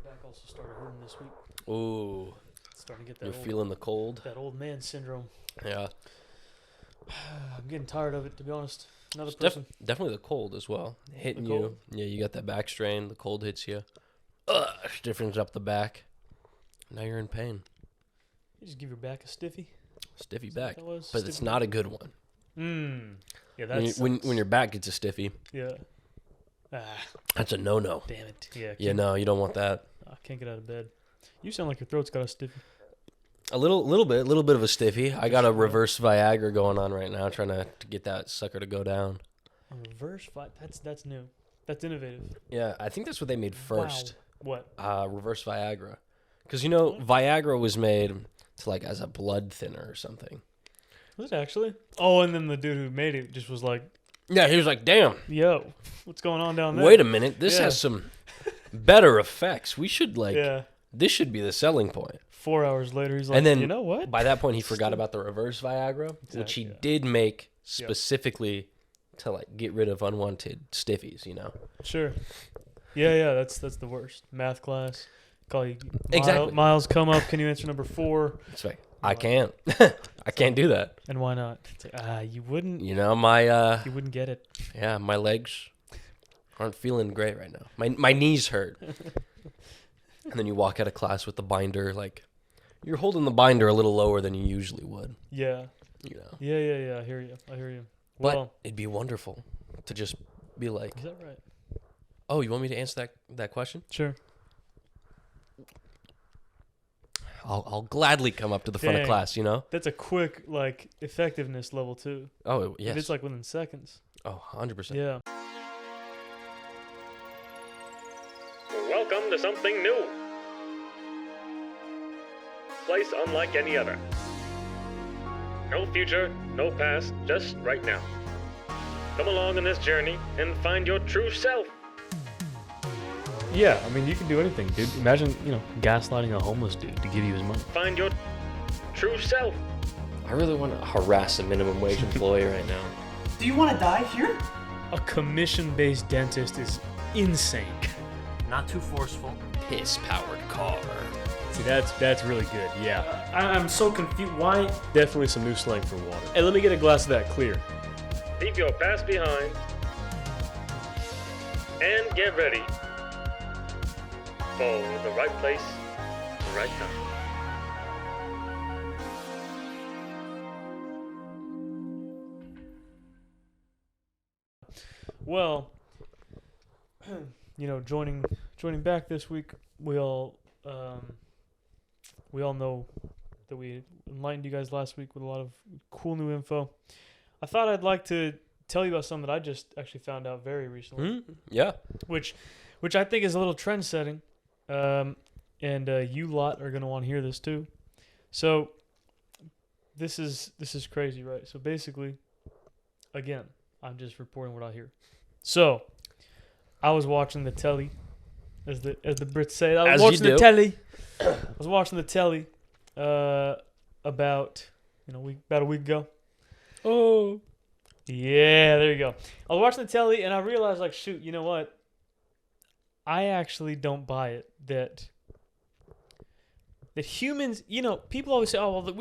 back also started hurting this week. Ooh, Starting to get you're feeling the cold. that old man syndrome. Yeah, I'm getting tired of it, to be honest. Another it's person. definitely the cold as well. Hitting The you. cold? Yeah, you got that back strain. The cold hits you. Stiffens up the back. Now you're in pain. You just give your back a stiffy. Stiffy Is that what back, that was? but it's Stiffy not a good one. Yeah, When, that's when your back gets a stiffy, yeah. Ah, that's a no-no. damn it. Yeah. Yeah, no, you don't want that. I can't get out of bed. You sound like your throat's got a stiffy. A little bit of a stiffy. I got a Sure. reverse Viagra going on right now, trying to get that sucker to go down. A reverse fight. That's new. That's innovative. Yeah, I think that's what they made first. Wow. What? Reverse Viagra, because Viagra was made to like as a blood thinner or something. Was it actually? Oh, and then the dude who made it just was like, Yeah, he was like, "Damn, "Yo, what's going on down there?" wait a minute, this Yeah. has some better effects. We should Yeah. this should be the selling point." 4 hours later, he's like, And then you know what? by that point, he forgot about the reverse Viagra, which he Exactly, yeah. did make specifically to like get rid of unwanted stiffies. Sure. Yeah. That's the worst. Math class. Call you. Exactly. Miles, come up. Can you answer number 4? It's like I can't, I can't do that. And why not? It's like, you wouldn't. My You wouldn't get it. my legs aren't feeling great right now. My knees hurt. And then you walk out of class with the binder, like you're holding the binder a little lower than you usually would. Yeah. Yeah. I hear you. But Well, it'd be wonderful to just be like, is that right? "Oh, you want me to answer that question? Sure. I'll gladly come up to the front of Dang. class." That's a quick effectiveness level too. Oh yes. If it's within seconds. Oh, 100%. Yeah. Welcome to something new. Place unlike any other. No future, no past, just right now. Come along on this journey and find your true self. Yeah, I mean, you can do anything, dude. Imagine, gaslighting a homeless dude to give you his money. Find your true self. I really want to harass a minimum wage employee right now. Do you want to die here? A commission-based dentist is insane. Not too forceful. Piss-powered car. See, that's really good. Yeah. I'm so confused. Why? Definitely some new slang for water. Hey, let me get a glass of that clear. Leave your past behind. And get ready for the right place, the right time. Well, joining back this week, we all know that we enlightened you guys last week with a lot of cool new info. I thought I'd like to tell you about something that I just actually found out very recently, Yeah. which I think is a little trend setting, and you lot are gonna want to hear this too. So this is crazy, right? So basically, again, I'm just reporting what I hear. So I was watching the telly, as the Brits say. I was As you watching the do. telly. I was watching the telly about a week ago. Oh. Yeah, there you go. I was watching the telly and I realized, shoot, you know what? I actually don't buy it that humans, people always say, "Oh, well, did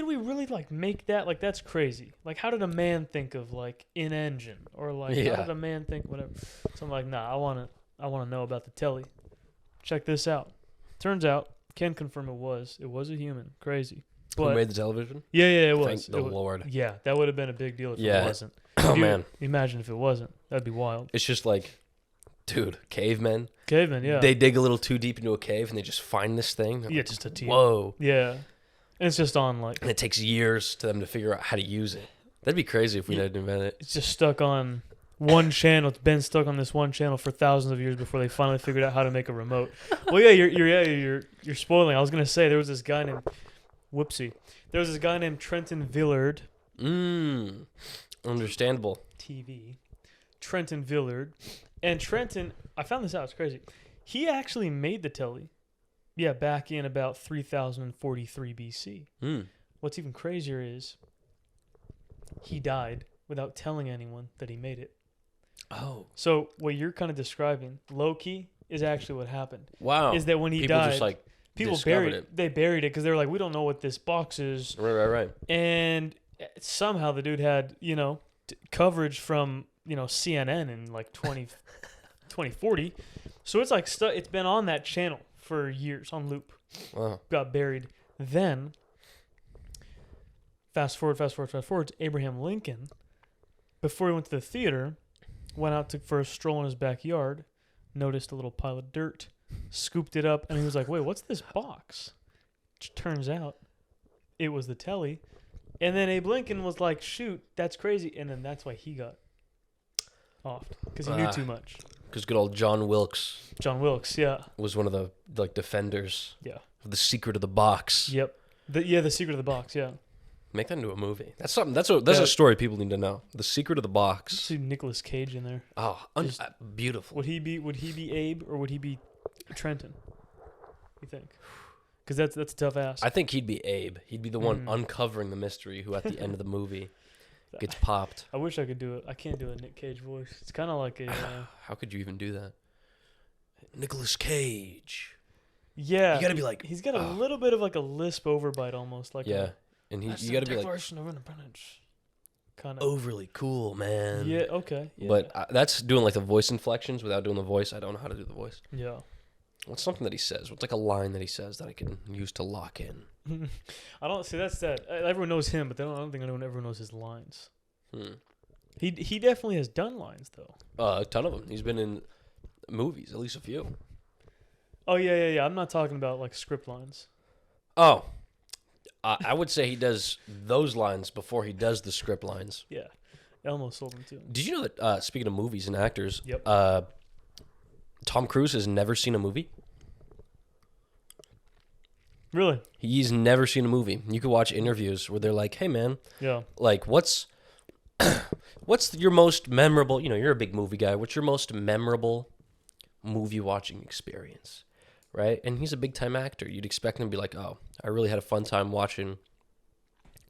we really make that? That's crazy. How did a man think of an engine or how did a man think whatever?" So I'm like, "Nah, I want to know about the telly. Check this out." Turns out, can confirm it was a human. Crazy. Who But made the television? yeah, it was. Thank the It wa- Lord. Yeah, that would have been a big deal if Yeah. it wasn't. Oh, Dude, man. Imagine if it wasn't. That'd be wild. It's just dude, cavemen. Caveman, yeah. They dig a little too deep into a cave and they just find this thing. They're Yeah, like, just a team. whoa. Yeah. And it's just on And it takes years to them to figure out how to use it. That'd be crazy if we Yeah. didn't invent it. it's just stuck on one channel. It's been stuck on this one channel for thousands of years before they finally figured out how to make a remote. Well, yeah, you're spoiling. I was gonna say there was this guy named There was this guy named Trenton Villard. Understandable. TV. Trenton Villard. And Trenton, I found this out. It's crazy. He actually made the telly. Yeah, back in about 3043 BC. What's even crazier is he died without telling anyone that he made it. Oh. So what you're kind of describing, low-key, is actually what happened. Wow. Is that when he People died, just like people discovered buried it. They buried it because they were like, we don't know what this box is. Right. And somehow the dude had, coverage from, CNN in like 2040. So it's like it's been on that channel for years on loop. Wow. Got buried. Then, fast forward to Abraham Lincoln. Before he went to the theater, went out for a stroll in his backyard, noticed a little pile of dirt, scooped it up, and he was like, wait, what's this box? Which turns out it was the telly. And then Abe Lincoln was like, shoot, that's crazy. And then that's why he got offed, because he knew too much. Because good old John Wilkes John Wilkes, yeah. was one of the defenders. Yeah. Of the secret of the box. Yep. The secret of the box, yeah. Make that into a movie. That's something. That's a story people need to know. The secret of the box. See Nicolas Cage in there. Oh, beautiful. Would he be Abe or would he be Trenton? You think? Because that's a tough ask. I think he'd be Abe. He'd be the one uncovering the mystery who at the end of the movie gets popped. I wish I could do it. I can't do a Nick Cage voice. It's kind of like a... How could you even do that? Nicolas Cage. Yeah. You gotta be like... He's got a little bit of like a lisp overbite almost. Like yeah. And you gotta be like... Declaration of Independence. Kind of. Overly cool, man. Yeah, okay. Yeah. But that's doing like the voice inflections without doing the voice. I don't know how to do the voice. Yeah. What's something that he says? What's like a line that he says that I can use to lock in? I don't see that's that. Everyone knows him, but I don't think anyone ever knows his lines. He definitely has done lines though. A ton of them. He's been in movies, at least a few. Oh yeah. I'm not talking about like script lines. Oh, I would say he does those lines before he does the script lines. Yeah, Elmo sold them too. Did you know that? Speaking of movies and actors, yep. Tom Cruise has never seen a movie. Really? He's never seen a movie. You could watch interviews where they're like, "Hey, man, yeah, like what's your most memorable? You're a big movie guy. What's your most memorable movie watching experience?" Right? And he's a big time actor. You'd expect him to be like, "Oh, I really had a fun time watching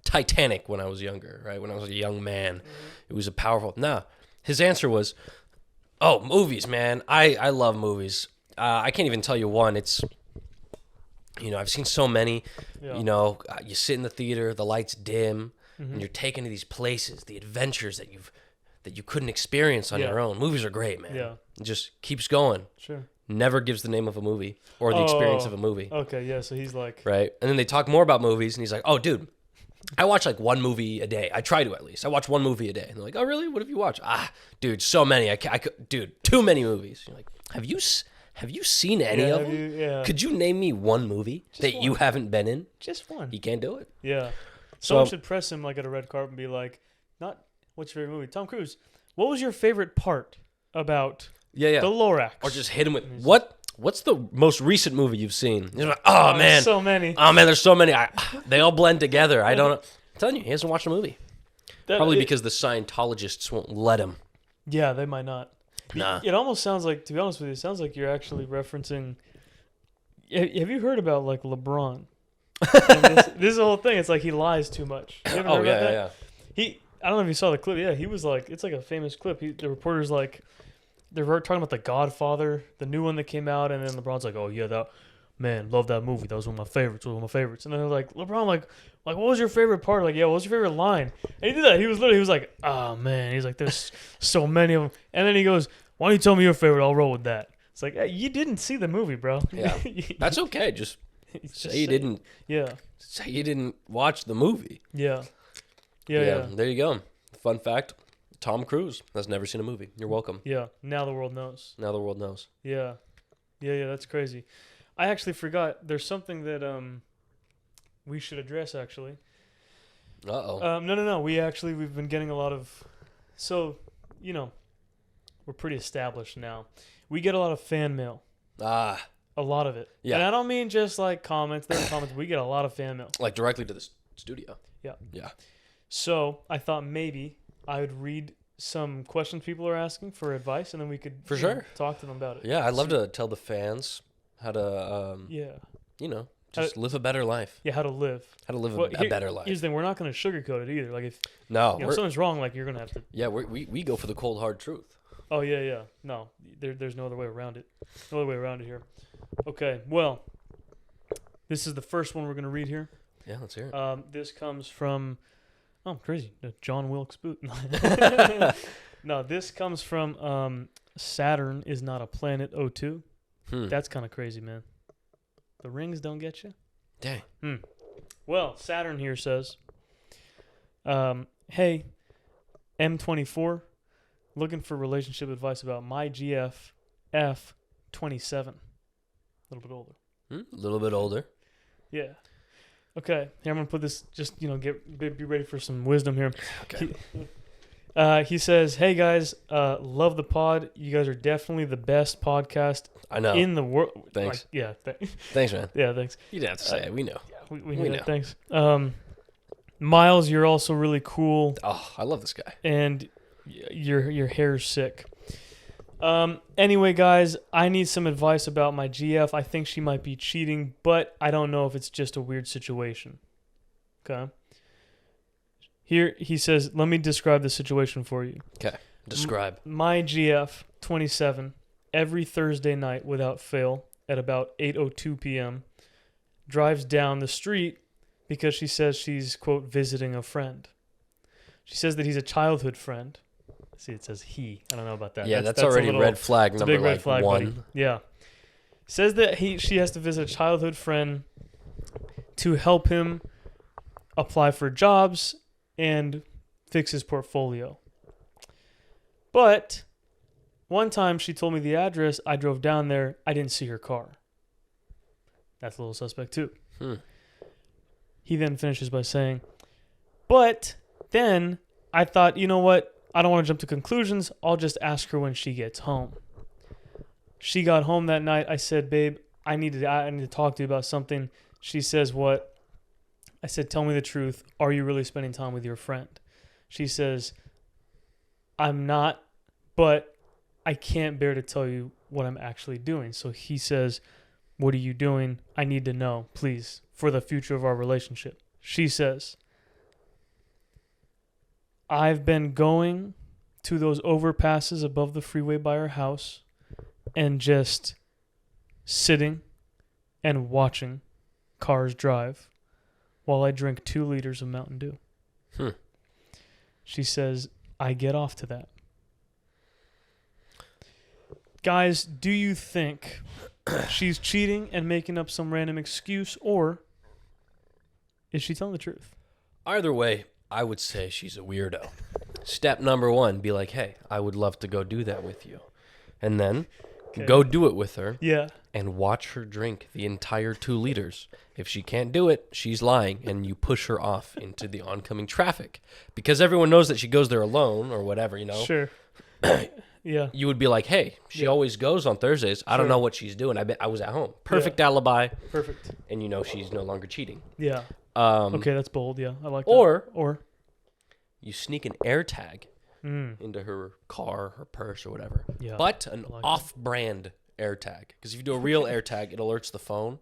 Titanic when I was younger, right? When I was a young man, it was a powerful." Nah, his answer was, "Oh, movies, man. I love movies. I can't even tell you one. It's, I've seen so many. Yeah. You sit in the theater, the lights dim, and you're taken to these places, the adventures that you couldn't experience on your own. Movies are great, man. Yeah. It just keeps going. Sure. Never gives the name of a movie or the experience of a movie. Okay, yeah. So he's like, right, and then they talk more about movies, and he's like, "Oh, dude, I watch like one movie a day. I try to at least. I watch one movie a day." And they're like, "Oh, really? What have you watched?" "Dude, so many. I could, dude, too many movies." You're like, "Have you seen any of them? Yeah. Could you name me one movie that you haven't been in?" Just one. He can't do it. Yeah. Someone should press him like at a red carpet and be like, "Not what's your favorite movie, Tom Cruise? What was your favorite part about the Lorax?" Or just hit him with What's the most recent movie you've seen? He's like, "Oh man, so many. Oh man, there's so many. They all blend together. I don't know." I'm telling you, he hasn't watched a movie. Probably because the Scientologists won't let him. Yeah, they might not. Nah. It almost sounds like, to be honest with you, it sounds like you're actually referencing. Have you heard about like LeBron? this whole thing. It's like he lies too much. You ever heard about that? Yeah. I don't know if you saw the clip. Yeah, he was like, it's like a famous clip. The reporter's like, they were talking about The Godfather, the new one that came out, and then LeBron's like, "Oh yeah, love that movie. That was one of my favorites. And then they're like, LeBron, like, what was your favorite part? Like, yeah, what was your favorite line? And he did that. He was like, "Oh man," he's like, "There's so many of them." And then he goes, "Why don't you tell me your favorite? I'll roll with that." It's like, hey, you didn't see the movie, bro. Yeah, that's okay. Just say you didn't. Yeah. Say you didn't watch the movie. Yeah. There you go. Fun fact. Tom Cruise has never seen a movie. You're welcome. Yeah. Now the world knows. Yeah. Yeah. That's crazy. I actually forgot. There's something that we should address actually. No. We've been getting a lot of. So, we're pretty established now. We get a lot of fan mail. A lot of it. Yeah. And I don't mean just like comments. There are comments. We get a lot of fan mail. Like directly to the studio. Yeah. Yeah. So I thought maybe I would read some questions people are asking for advice, and then we could talk to them about it. Yeah, I'd love to tell the fans how to just live a better life. Yeah, how to live. How to live a better life. Here's the thing: we're not going to sugarcoat it either. Like if if something's wrong, like you're going to have to. Yeah, we go for the cold hard truth. Oh yeah. No, there's no other way around it. No other way around it here. Okay. Well, this is the first one we're gonna read here. Yeah, let's hear it. This comes from. Oh, crazy. John Wilkes Booth. No, this comes from Saturn is not a planet 02. That's kind of crazy, man. The rings don't get you? Dang. Well, Saturn here says, hey, M24, looking for relationship advice about my GF F27. A little bit older. A little bit older. Yeah. Okay, here I'm gonna put this. Just be ready for some wisdom here. Okay. He says, "Hey guys, love the pod. You guys are definitely the best podcast I know. in the world." Thanks. Thanks, man. Yeah, thanks. You didn't have to say it. We know. Yeah, we We know. know. Thanks. Miles, you're also really cool, Oh, I love this guy. and your hair's sick. Anyway, guys, I need some advice about my GF. I think she might be cheating, but I don't know if it's just a weird situation. Okay. Here he says, let me describe the situation for you. Okay. Describe. My GF 27 every Thursday night without fail at about 8:02 p.m. drives down the street because she says she's, quote, visiting a friend. She says that he's a childhood friend. See, it says he. I don't know about that. Yeah, that's a already little- red flag it's a number big red flag, 1. buddy. Yeah. Says that she has to visit a childhood friend to help him apply for jobs and fix his portfolio. But one time she told me the address. I drove down there. I didn't see her car. That's a little suspect too. He then finishes by saying, but then I thought, you know what? I don't want to jump to conclusions. I'll just ask her when she gets home. She got home that night. I said, babe, I need to talk to you about something. She says, what? I said, tell me the truth. Are you really spending time with your friend? She says, I'm not, but I can't bear to tell you what I'm actually doing. So he says, what are you doing? I need to know, please, for the future of our relationship. She says, I've been going to those overpasses above the freeway by our house and just sitting and watching cars drive while I drink 2 liters of Mountain Dew. She says, I get off to that. Guys, do you think she's cheating and making up some random excuse, or is she telling the truth? Either way, I would say she's a weirdo. Step number 1, be like, hey, I would love to go do that with you. And then go do it with her. Yeah. And watch her drink the entire 2 liters. If she can't do it, she's lying, and you push her off into the oncoming traffic. Because everyone knows that she goes there alone or whatever, you know? Sure. Yeah. You would be like, hey, she always goes on Thursdays. I don't know what she's doing. I was at home. Perfect alibi. Perfect. And you know she's no longer cheating. Yeah. Okay, that's bold. Yeah, I like that. Or you sneak an AirTag into her car, her purse, or whatever. Yeah, but an off-brand AirTag. Because if you do a real AirTag, it alerts the phone.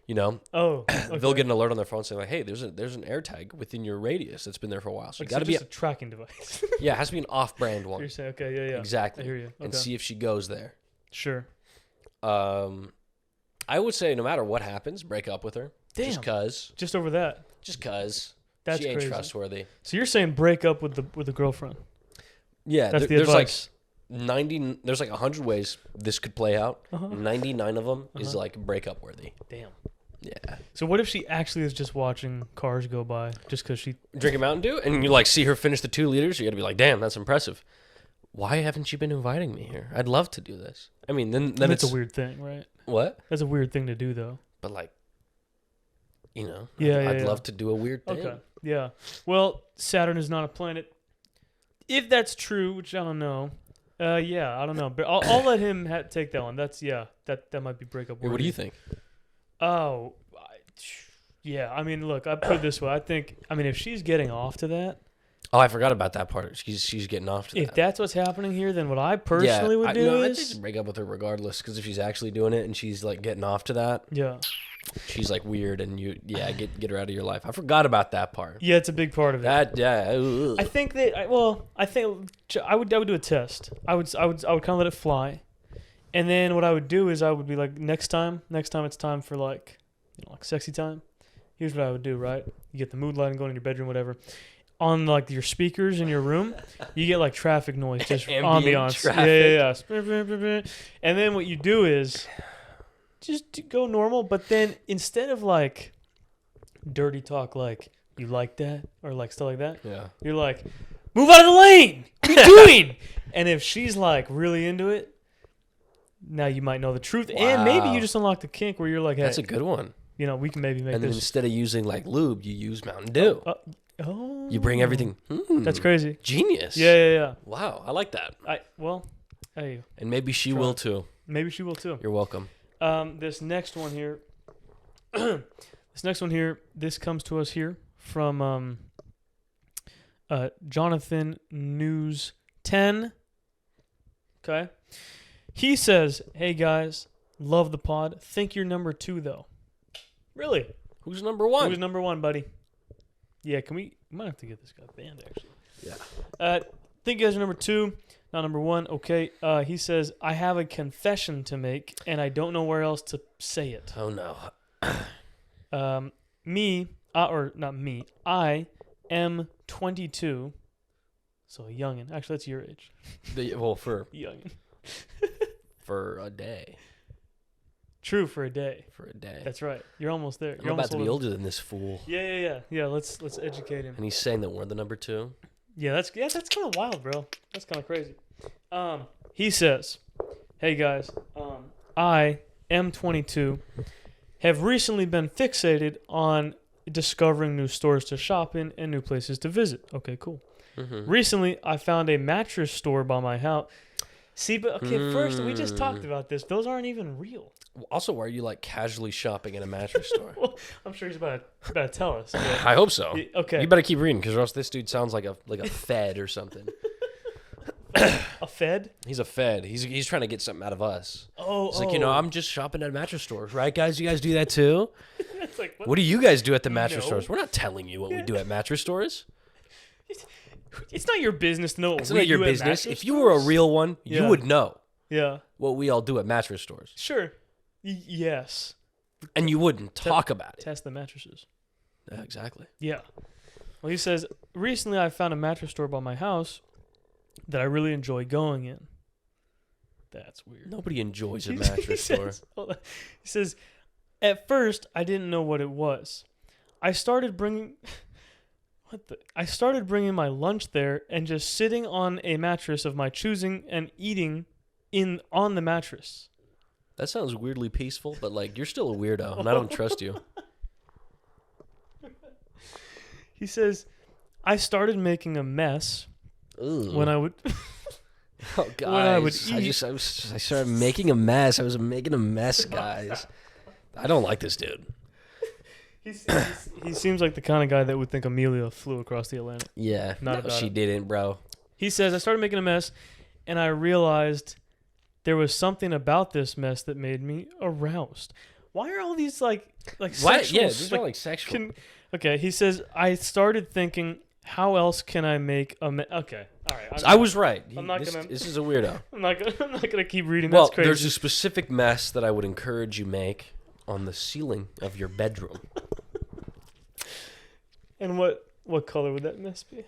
You know, okay. They'll get an alert on their phone saying like, "Hey, there's an AirTag within your radius that's been there for a while." So you got to be a tracking device. Yeah, it has to be an off-brand one. You're saying, okay, yeah, Exactly. I hear you. Okay. And see if she goes there. Sure. I would say no matter what happens, break up with her. Damn. Just over that. Just cause. That's she ain't crazy. trustworthy. So you're saying break up with the girlfriend? Yeah, That's the there's advice. like 90. There's like 100 ways this could play out. 99 of them is like breakup worthy. Damn. Yeah. So what if she actually is just watching cars go by just because she Drinking Mountain Dew, and you like see her finish the 2 liters? You got to be like, damn, that's impressive. Why haven't you been inviting me here? I'd love to do this. I mean, then it's a weird thing, right? What? That's a weird thing to do, though. But like, you know, I'd love to do a weird thing. Okay. Yeah. Well, Saturn is not a planet. If that's true, which I don't know. Yeah, I don't know, but I'll let him take that one. That's that might be breakup. Hey, what do you think? Oh, yeah. I mean, look, I put it this way. I mean, if she's getting off to that. Oh, I forgot about that part. She's getting off to that. If that's what's happening here, then what I personally would do I'd is break up with her regardless. Because if she's actually doing it and she's like getting off to that, yeah. she's like weird and get her out of your life. I forgot about that part. Yeah, it's a big part of it. Ugh. I think that I would do a test. I would kind of let it fly, and then what I would do is I would be like, next time it's time for like sexy time. Here's what I would do. Right, you get the mood lighting going in your bedroom, whatever. On like your speakers in your room, you get like traffic noise, just ambiance. Traffic. Yeah. And then what you do is just go normal, but then instead of like dirty talk, like you like that or like stuff like that, you're like, move out of the lane. What are you doing? And if she's like really into it, now you might know the truth, and maybe you just unlock the kink where you're like, hey, that's a good one. We can maybe make And then this. instead of using like lube, you use Mountain Dew. Oh, You bring everything. That's crazy. Genius. Yeah. Wow, I like that. Hey, And maybe she will too. maybe she will too. You're welcome. This next one here, this comes to us here from Jonathan News 10. Okay. He says, "Hey guys, love the pod. Think you're number 2 though." Really? Who's number 1? Who's number 1, buddy? Yeah, we might have to get this guy banned actually. Yeah. Think you guys are number 2, not number 1. Okay. He says, "I have a confession to make, and I don't know where else to say it." Oh no. I am 22, so a youngin. Actually, that's your age. For Youngin. for a day. True, for a day. For a day. That's right. You're almost there. I'm You're about almost to be older than this fool. Yeah. Let's educate him. And he's saying that we're the number 2. Yeah, that's kind of wild, bro. That's kind of crazy. He says, "Hey guys, I am 22. Have recently been fixated on discovering new stores to shop in and new places to visit." Okay, cool. Mm-hmm. Recently, I found a mattress store by my house. See, but okay, first we just talked about this. Those aren't even real. Also, why are you like casually shopping in a mattress store? Well, I'm sure he's about to tell us. but- I hope so. Okay. You better keep reading, because else this dude sounds like a fed or something. A Fed? He's a fed. He's trying to get something out of us. Oh, It's like, I'm just shopping at mattress stores, right, guys? You guys do that too? It's like, What do you guys do at the mattress No. stores? We're not telling you what we do at mattress stores. It's not your business to know what It's we not your do at business. mattress If you were a stores. real one, you Yeah. would know Yeah. what we all do at mattress stores. Sure. Yes. And you wouldn't talk about it. Test the mattresses. Yeah, exactly. Yeah. Well, he says, recently I found a mattress store by my house that I really enjoy going in. That's weird. Nobody enjoys a He mattress store. says- hold on. He says, at first I didn't know what it was. I started bringing my lunch there and just sitting on a mattress of my choosing and eating on the mattress. That sounds weirdly peaceful, but like you're still a weirdo, and I don't trust you. He says, I started making a mess Ooh. when I would Oh, guys. when I would eat. I started making a mess. I was making a mess, guys. I don't like this dude. He seems like the kind of guy that would think Amelia flew across the Atlantic. Yeah. Not no, about she it. didn't, bro. He says, I started making a mess, and I realized there was something about this mess that made me aroused. Why are all these like What? sexual? Yeah, these are like sexual. Okay, he says, I started thinking, how else can I make a mess? Okay, all right. I was right. I'm not this, gonna- this is a weirdo. I'm not gonna keep reading. Well, That's crazy. there's a specific mess that I would encourage you make on the ceiling of your bedroom. And what color would that mess be?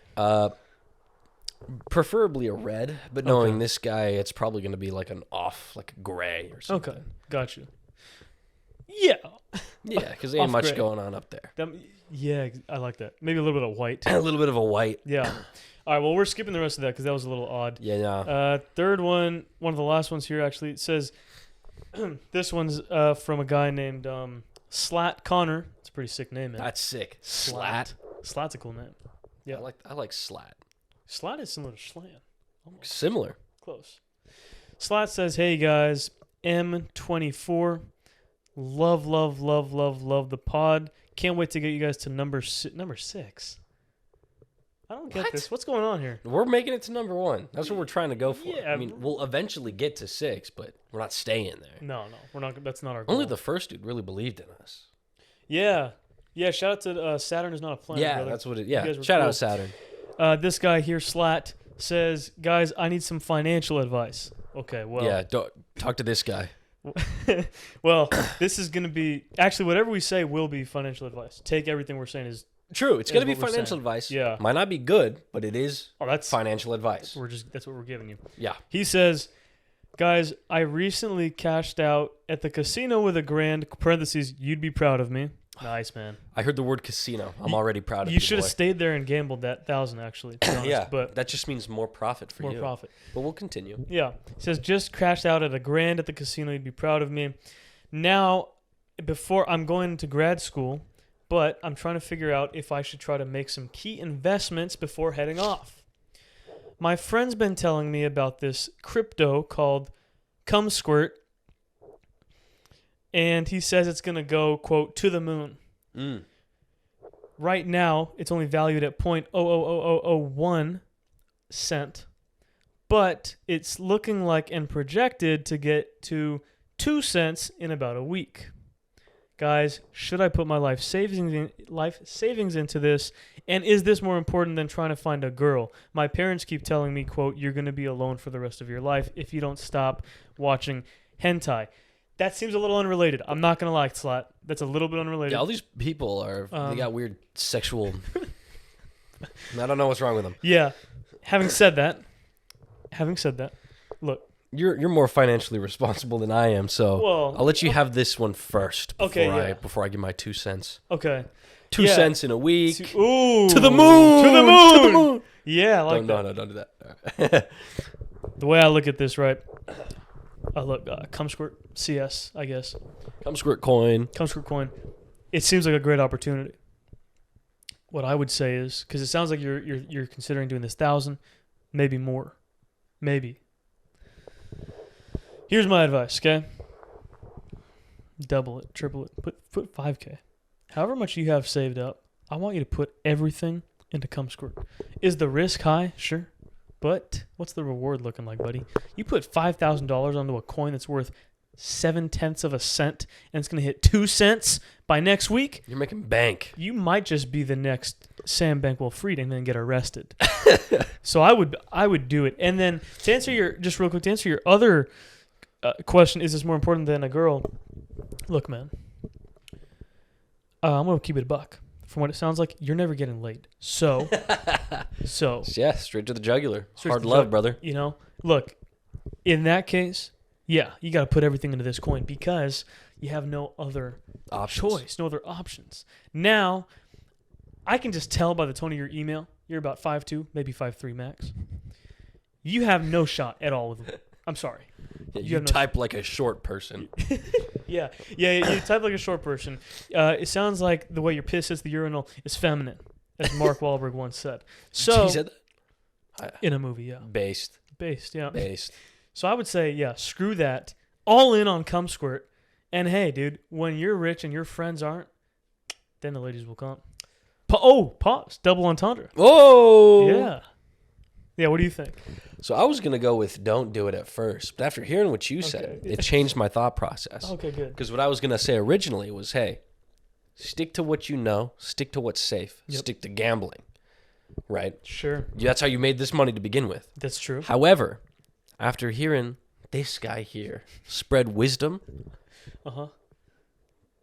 Preferably a red, but knowing this guy, it's probably going to be like an off, like gray or something. Okay, got you. Yeah. Yeah, because there ain't Off much gray. going on up there. Yeah, I like that. Maybe a little bit of white. A little bit of a white. Yeah. All right, well, we're skipping the rest of that because that was a little odd. Yeah, no. Third one of the last ones here, actually, it says, this one's from a guy named Slat Connor. It's a pretty sick name, man. That's sick. Slat. Slat's a cool name. Yeah. I like slat. Slat is similar to slam. Almost. Similar. Close. Slat says, hey, guys, M24. Love the pod. Can't wait to get you guys to number 6. I don't get What? this. What's going on here? We're making it to number 1. That's what we're trying to go for. Yeah. I mean, we'll eventually get to 6, but we're not staying there. No, we're not. That's not our goal. Only the first dude really believed in us. Yeah. Yeah, shout out to Saturn is not a planet, Yeah, brother. that's what it. You Yeah, guys were shout cool. out Saturn. This guy here, Slat, says, guys, I need some financial advice. Okay, well. Yeah, don't talk to this guy. Well, this is going to be... Actually, whatever we say will be financial advice. Take everything we're saying is... True, it's Is gonna be what we're financial saying. advice. Yeah. Might not be good, but it is Oh, that's... financial advice. That's what we're giving you. Yeah. He says, guys, I recently cashed out at the casino with $1,000, parentheses, you'd be proud of me. Nice, man. I heard the word casino. I'm already proud of you. You should have boy. stayed there and gambled that 1,000, actually, to be honest. Yeah, But that just means more profit for more you. profit. But we'll continue. Yeah. He says, just crashed out at $1,000 at the casino. You'd be proud of me. Now, before I'm going to grad school, but I'm trying to figure out if I should try to make some key investments before heading off. My friend's been telling me about this crypto called Cum Squirt, and he says it's going to go, quote, to the moon. Mm. Right now, it's only valued at 0.00001 cent, but it's looking like and projected to get to 2 cents in about a week. Guys, should I put my life savings into this? And is this more important than trying to find a girl? My parents keep telling me, quote, you're going to be alone for the rest of your life if you don't stop watching hentai. That seems a little unrelated. I'm not going to lie, Slat. That's a little bit unrelated. Yeah, all these people they got weird sexual. I don't know what's wrong with them. Yeah. Having said that, look. You're more financially responsible than I am, so Well, I'll let you have this one first Okay, before I give my 2 cents. Okay. 2 Yeah. cents in a week. Ooh. To the moon! To the moon! To the moon! Yeah, I like that. No, don't do that. The way I look at this, right? I look, Cum Squirt CS, I guess. Come squirt coin. Cum Squirt coin. It seems like a great opportunity. What I would say is, because it sounds like you're considering doing this 1,000, maybe more, maybe. Here's my advice, okay? Double it, triple it, put 5K. However much you have saved up, I want you to put everything into Cum Squirt. Is the risk high? Sure. But what's the reward looking like, buddy? You put $5,000 onto a coin that's worth 0.7 of a cent, and it's going to hit 2 cents by next week. You're making bank. You might just be the next Sam Bankman-Fried and then get arrested. So I would do it. And then to answer your other question, is this more important than a girl? Look, man, I'm gonna keep it a buck. From what it sounds like, you're never getting laid. So Yeah, straight to the jugular. Straight Hard to the love, jug- brother. You know, look, in that case, yeah, you got to put everything into this coin because you have no other choice, no other options. Now, I can just tell by the tone of your email, you're about 5'2", maybe 5'3" max. You have no shot at all with it. I'm sorry. You have no type like a short person. Yeah, you type like a short person. It sounds like the way your piss hits the urinal is feminine, as Mark Wahlberg once said. So He said that? in a movie, yeah, Based. yeah. Based. So I would say, yeah, screw that. All in on Cum Squirt. And hey, dude, when you're rich and your friends aren't, then the ladies will come. Pause. Double entendre. Oh! Yeah. Yeah, what do you think? So I was going to go with don't do it at first. But after hearing what you said, Okay. it changed my thought process. Okay, good. Because what I was going to say originally was, hey, stick to what you know. Stick to what's safe. Yep. Stick to gambling. Right? Sure. That's how you made this money to begin with. That's true. However, after hearing this guy here spread wisdom, Uh-huh.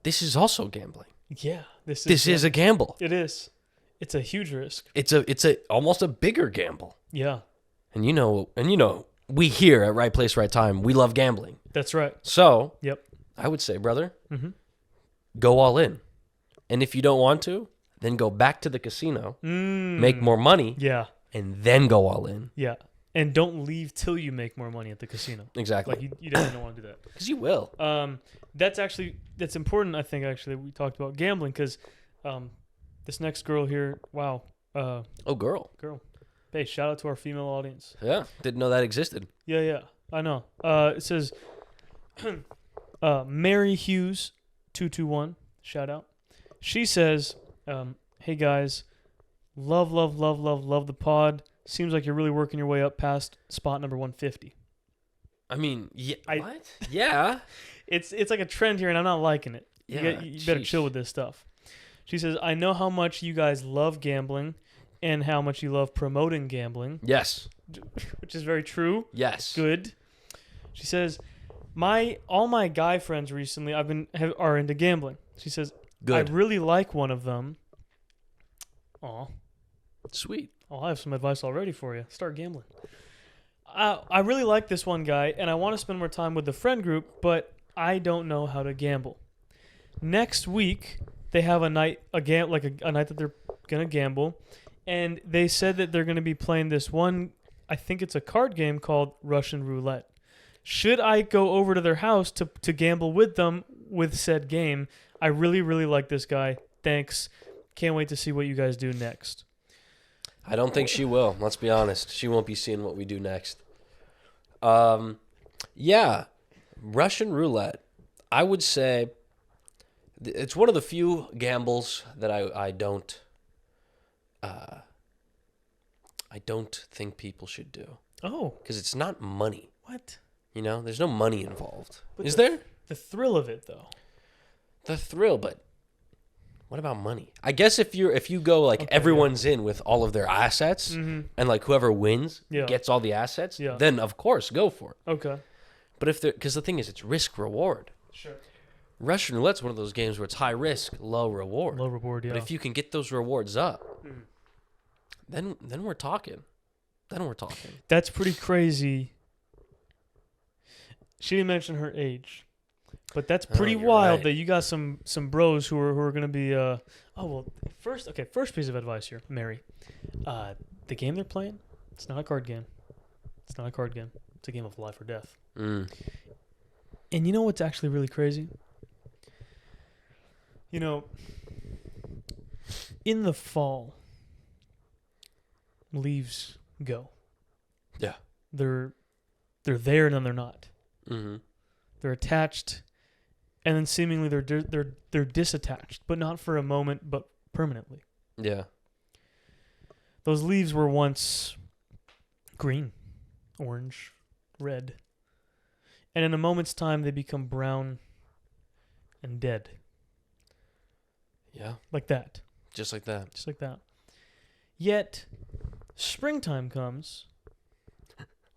this is also gambling. Yeah. This Is a gamble. It is. It's a huge risk. It's a almost a bigger gamble. Yeah. And you know, we here at Right Place, Right Time, we love gambling. That's right. So, Yep. I would say, brother, Mm-hmm. go all in. And if you don't want to, then go back to the casino, make more money, Yeah. and then go all in. Yeah. And don't leave till you make more money at the casino. Exactly. Like, you definitely don't want to do that. Because you will. That's important. I think actually we talked about gambling because this next girl here, wow, Oh, girl. hey, shout out to our female audience. Yeah. Didn't know that existed. Yeah, I know. It says Mary Hughes 221, shout out. She says, hey guys, love the pod. Seems like you're really working your way up past spot number 150. I mean, yeah. I- What? Yeah. It's like a trend here, and I'm not liking it. Yeah, You better chill with this stuff. She says, I know how much you guys love gambling and how much you love promoting gambling, Yes. which is very true. Yes. Good. She says, all my guy friends recently are into gambling. She says, Good. I really like one of them. Aw. Sweet. Oh, I have some advice already for you. Start gambling. I really like this one guy, and I want to spend more time with the friend group, but I don't know how to gamble. Next week, they have a night a night that they're gonna gamble, and they said that they're gonna be playing this one. I think it's a card game called Russian Roulette. Should I go over to their house to gamble with them with said game? I really, really like this guy. Thanks. Can't wait to see what you guys do next. I don't think she will. Let's be honest. She won't be seeing what we do next. Yeah, Russian roulette. I would say it's one of the few gambles that I don't think people should do Oh, because it's not money. what? You know, there's no money involved. But Is there? The thrill of it, though. The thrill, but what about money? I guess if you go like everyone's in with all of their assets and like whoever wins gets all the assets, then of course go for it. Okay. But because the thing is, it's risk reward. Sure. Russian roulette's one of those games where it's high risk, low reward. Low reward, yeah. But if you can get those rewards up, then we're talking. Then we're talking. That's pretty crazy. She didn't mention her age, but that's pretty you're wild right. that you got some bros who are going to be. First piece of advice here, Mary. The game they're playing, it's not a card game. It's not a card game. It's a game of life or death. Mm. And you know what's actually really crazy? You know, in the fall, leaves go. Yeah. They're there and then they're not. Mm-hmm. They're attached, and then seemingly they're disattached, but not for a moment, but permanently. Yeah. Those leaves were once green, orange, red, and in a moment's time they become brown and dead. Yeah. Like that. Just like that. Just like that. Yet, springtime comes,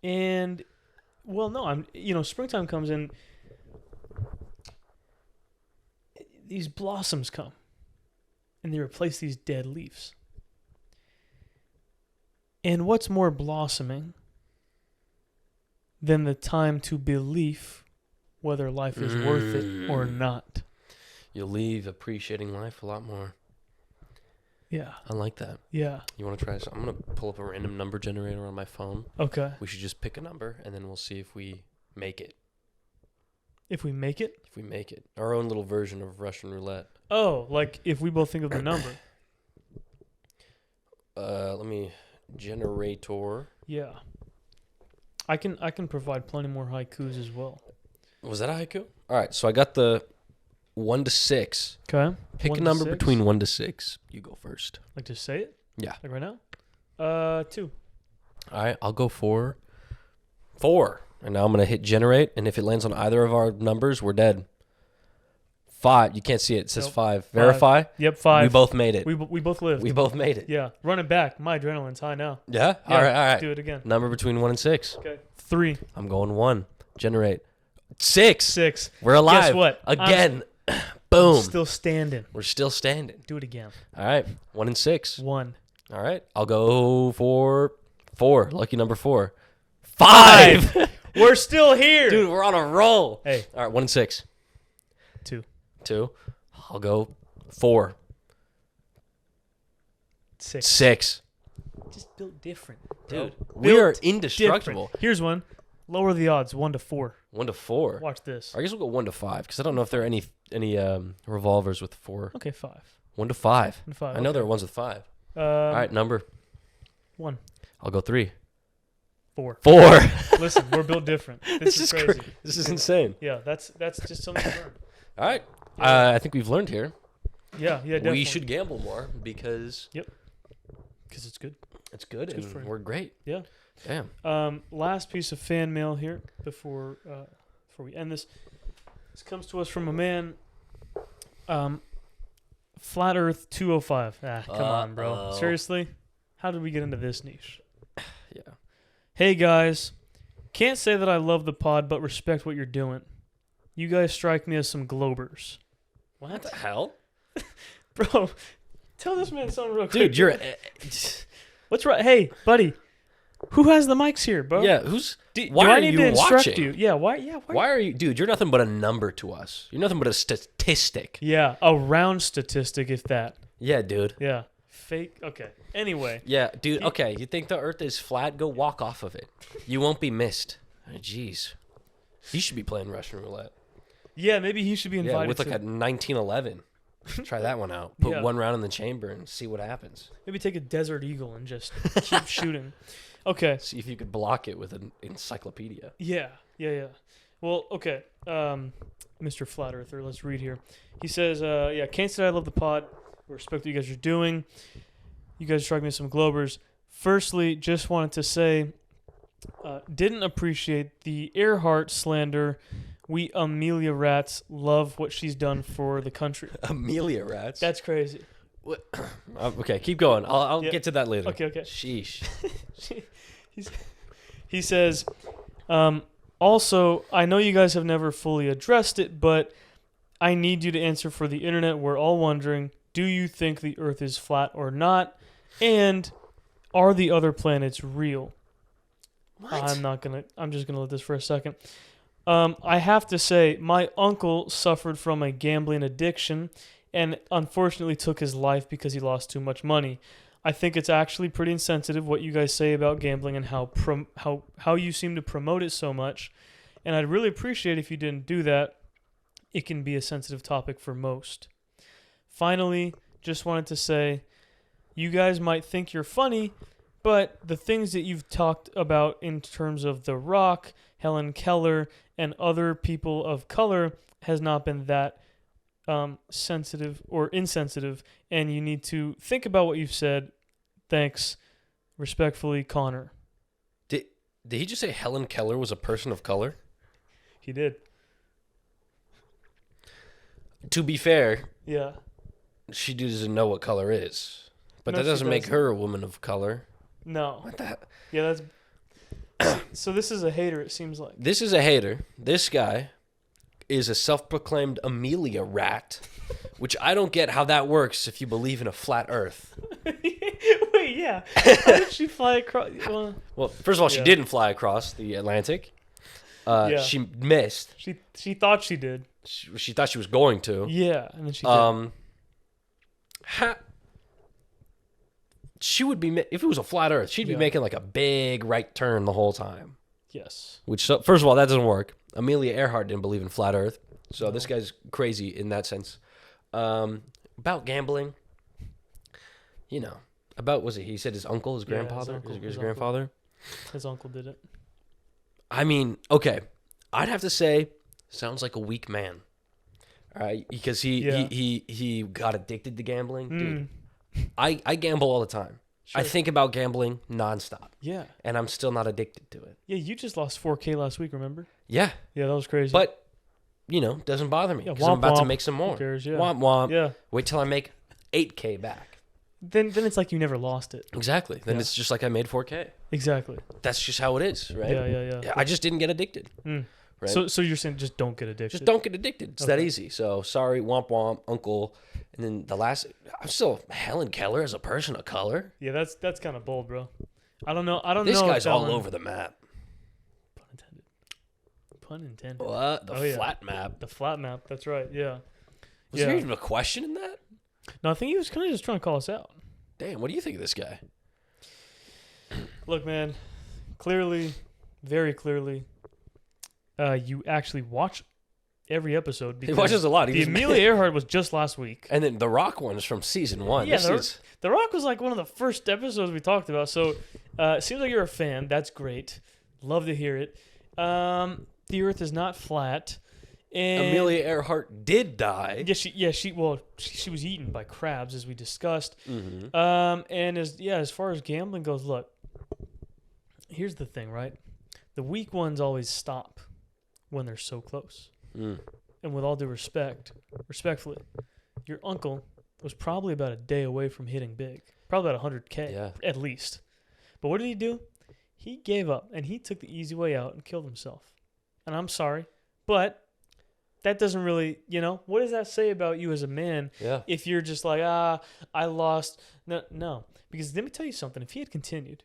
and, well, no, springtime comes and these blossoms come, and they replace these dead leaves. And what's more blossoming than the time to believe whether life is worth it or not? You'll leave appreciating life a lot more. Yeah. I like that. Yeah. You want to try this? I'm going to pull up a random number generator on my phone. Okay. We should just pick a number, and then we'll see if we make it. If we make it? If we make it. Our own little version of Russian roulette. Oh, like if we both think of the number. Let me... Generator. Yeah. I can provide plenty more haikus as well. Was that a haiku? All right, so I got the 1 to 6. Okay. Pick 1 a to number 6. between 1 to 6. You go first. Like just say it? Yeah. Like right now? 2. All right, I'll go for 4. And now I'm going to hit generate, and if it lands on either of our numbers, we're dead. 5. You can't see it. It says Nope. 5. Verify. Yep, 5. We both made it. We both lived. We both made it. Yeah. Run it back. My adrenaline's high now. Yeah? Yeah, All right. Do it again. Number between 1 and 6. Okay. 3. I'm going 1. Generate. 6. 6. We're alive. Guess what? Again. Boom. Still standing. We're still standing. Do it again. All right. 1 and 6. 1. All right. I'll go for 4. Lucky number 4. 5. We're still here. Dude, we're on a roll. Hey. All right. 1 and 6. 2. 2. I'll go 4. 6. 6. Just built different, bro. Dude, we are Built indestructible. different. Here's one. Lower the odds. 1 to 4. 1 to 4. Watch this. I guess we'll go 1 to 5 because I don't know if there are any revolvers with 4. Okay, 5. 1 to 5. 1 to 5. I know there are ones with 5. All All right, number. 1. I'll go 3. 4. 4. Listen, we're built different. This is crazy. This is insane. Yeah, that's just something to learn. All right. Yeah. I think we've learned here. Yeah, definitely. We should gamble more because because it's good. it's good It's good for and you. we're great. Yeah. Damn. Last piece of fan mail here before we end this. This comes to us from a man Flat Earth 205. Come on, bro. Uh-oh. Seriously? How did we get into this niche? Yeah. Hey, guys. Can't say that I love the pod, but respect what you're doing. You guys strike me as some globers. What the hell? Bro, tell this man something real quick. Dude, you're... What's right? Hey, buddy. Who has the mics here, bro? yeah, who's... Do why I are need you to instruct watching? you? Yeah, why? Why are you... Dude, you're nothing but a number to us. You're nothing but a statistic. Yeah, a round statistic, if that. Yeah, dude. Yeah. Fake. Okay. Anyway. Yeah, dude, okay. You think the Earth is flat? Go walk off of it. You won't be missed. Oh, jeez. You should be playing Russian roulette. Yeah, maybe he should be invited Yeah, with like to. a 1911. Try that one out. Put Yeah. one round in the chamber and see what happens. Maybe take a Desert Eagle and just keep shooting. Okay. See if you could block it with an encyclopedia. Yeah. Well, okay. Mr. Flat Earther, let's read here. He says, yeah, can't say I love the pod. Respect what you guys are doing. You guys strike me as some globers. Firstly, just wanted to say, didn't appreciate the Earhart slander. We Amelia Rats love what she's done for the country. Amelia Rats? That's crazy. What? Okay, keep going. I'll Yeah. get to that later. Okay. Sheesh. He says, also, I know you guys have never fully addressed it, but I need you to answer for the internet. We're all wondering, do you think the Earth is flat or not? And are the other planets real? What? I'm just gonna let this for a second. I have to say, my uncle suffered from a gambling addiction and unfortunately took his life because he lost too much money. I think it's actually pretty insensitive what you guys say about gambling and how you seem to promote it so much. And I'd really appreciate if you didn't do that. It can be a sensitive topic for most. Finally, just wanted to say, you guys might think you're funny, but the things that you've talked about in terms of The Rock, Helen Keller, and other people of color has not been that sensitive or insensitive, and you need to think about what you've said. Thanks. Respectfully, Connor. Did he just say Helen Keller was a person of color? He did. To be fair, Yeah. she doesn't know what color is. But No, that she doesn't make doesn't. her a woman of color. No. What the... Yeah, that's... So this is a hater, it seems like. This is a hater. This guy is a self-proclaimed Amelia rat, which I don't get how that works if you believe in a flat Earth. Wait, yeah. How did she fly across? Well, first of all, she Yeah. didn't fly across the Atlantic. Yeah. She missed. She thought she did. She thought she was going to. Yeah, and then she did. She would be, if it was a flat Earth, she'd be Yeah. making like a big right turn the whole time. Yes. Which, so, first of all, that doesn't work. Amelia Earhart didn't believe in flat Earth, so this guy's crazy in that sense. About gambling, about he said his uncle, his Yeah, his grandfather, uncle, his his grandfather. His uncle did it. I mean, okay, I'd have to say, sounds like a weak man. All right, because he got addicted to gambling, dude. I gamble all the time. I Sure. think about gambling nonstop, Yeah. and I'm still not addicted to it. Yeah, you just lost 4K last week, remember? Yeah, Yeah, that was crazy. but doesn't bother me Yeah, because I'm womp about to womp. make some more. Who cares? Yeah. Womp womp. Yeah. Wait till I make 8K back. Then it's like you never lost it. Exactly. Then Yeah. it's just like I made 4K. Exactly. That's just how it is, right? Yeah. I just didn't get addicted. Mm. Right? So you're saying just don't get addicted. Just don't get addicted. It's that Okay. easy. So sorry, womp womp, uncle. And then the last, I'm still Helen Keller as a person of color. Yeah, that's kind of bold, bro. I don't know. This know. guy's if all Ellen- over the map. Pun intended. Pun intended. What? The Oh, yeah. flat map. The flat map. That's right. Yeah. Was there even a question in that? No, I think he was kind of just trying to call us out. Damn, what do you think of this guy? Look, man. Clearly, very clearly, you actually watch every episode. He Because watches a lot. He The was- Amelia Earhart was just last week. And then the Rock one is from season 1. Yeah, This is The Rock was like one of the first episodes we talked about. So it seems like you're a fan. That's great. Love to hear it. The Earth is not flat. And Amelia Earhart did die. Yeah, she was eaten by crabs, as we discussed. Mm-hmm. And as far as gambling goes, look, here's the thing, right? The weak ones always stop when they're so close. Mm. And with all due respectfully, your uncle was probably about a day away from hitting big, probably about 100K Yeah. at least. But what did he do? He gave up and he took the easy way out and killed himself. And I'm sorry, but that doesn't really, what does that say about you as a man Yeah. if you're just like, I lost? No. Because let me tell you something. If he had continued,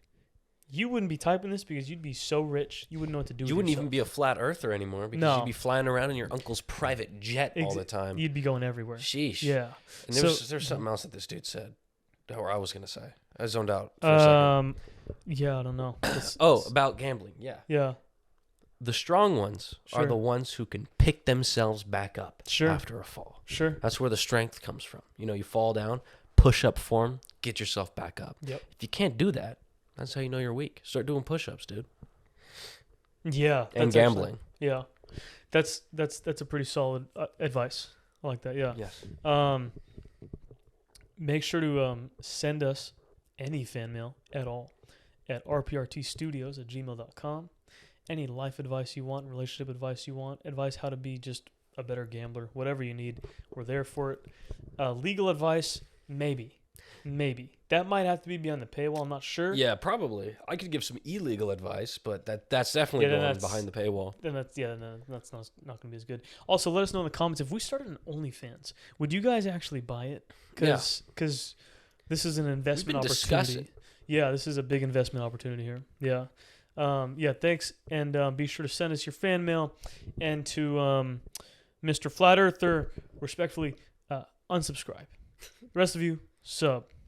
you wouldn't be typing this because you'd be so rich, you wouldn't know what to do with You wouldn't yourself. even be a flat earther anymore because No. you'd be flying around in your uncle's private jet all the time. You'd be going everywhere. Sheesh. Yeah. And So- there's something else that this dude said, or I was gonna say. I zoned out for a second. Yeah, I don't know. About gambling. Yeah. Yeah. The strong ones are Sure. the ones who can pick themselves back up Sure. after a fall. Sure. That's where the strength comes from. You fall down, push up form, get yourself back up. Yep. If you can't do that, that's how you know you're weak. Start doing push ups, dude. Yeah. And that's gambling. actually- yeah. That's a pretty solid advice. I like that. Yeah. Yes. Make sure to send us any fan mail at all at rprtstudios@gmail.com. Any life advice you want, relationship advice you want, advice how to be just a better gambler, whatever you need, we're there for it. Legal advice, maybe. That might have to be behind the paywall. I'm not sure. Yeah, probably. I could give some illegal advice, but that's definitely then going that's- behind the paywall. Then that's not going to be as good. Also, let us know in the comments if we started an OnlyFans, would you guys actually buy it? Because this is an investment been opportunity. discussing. Yeah, this is a big investment opportunity here. Yeah. Thanks. And be sure to send us your fan mail. And to Mr. Flat Earther, respectfully, unsubscribe. The rest of you, sub.